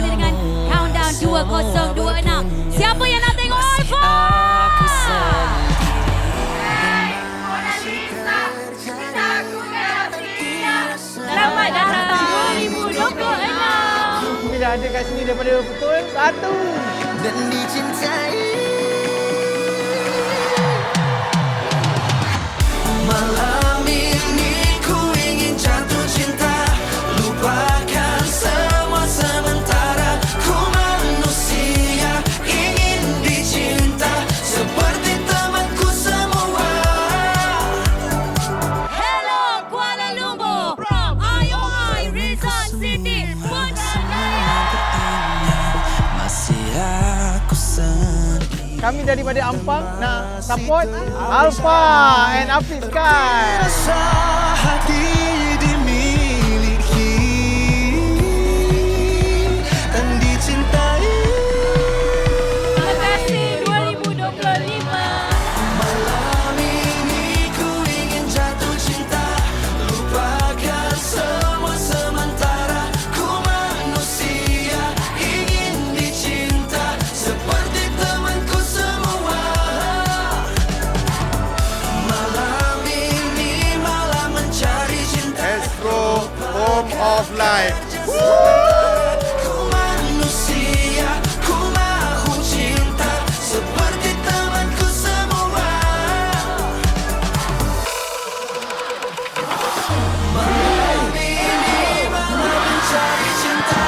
bersama dengan Countdown 2026. Siapa yang nak tengok Alfa? Selamat datang 2026. Bila ada kat sini daripada pukul 1. Dan dicintai malam ini ku ingin jatuh cinta, lupakan semua sementara. Ku manusia ingin dicinta seperti temanku semua. Hello Kuala Lumpur from IOI Resort City Putrajaya. Masih aku sendiri. Kami daripada Ampang nak support Alfa and Afiq Sky. Rasa hati dimiliki dan dicintai. Terima kasih 2025. Malam ini ku ingin jatuh cinta, lupakan semua sementara. Ku manusia ingin dicinta seperti temanku semua. Malam ini malam mencari cinta. Astro Home of Life. Ku manusia, ku mahu cinta seperti temanku semua. Malam ini malam mencari cinta,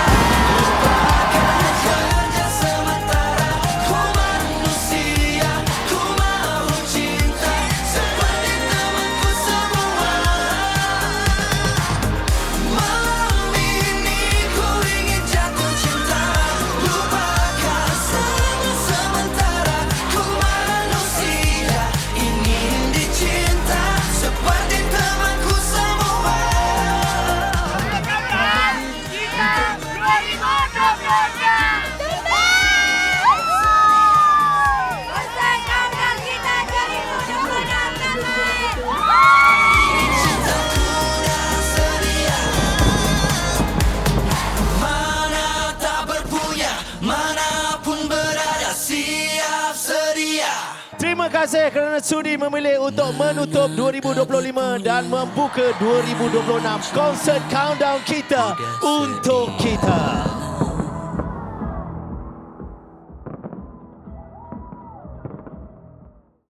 lupakan saja sementara. Ku manusia, ku mahu cinta seperti temanku semua. Malam ini ku ingin jatuh cinta, lupakan semua sementara. Ku manusia ingin dicinta seperti temanku semua. Cintaku dah sedia, mana tak berpunya, manapun berada, siap sedia. Terima kasih kerana sudi memilih untuk menutup 2025 dan membuka 2026 konsert countdown kita untuk kita.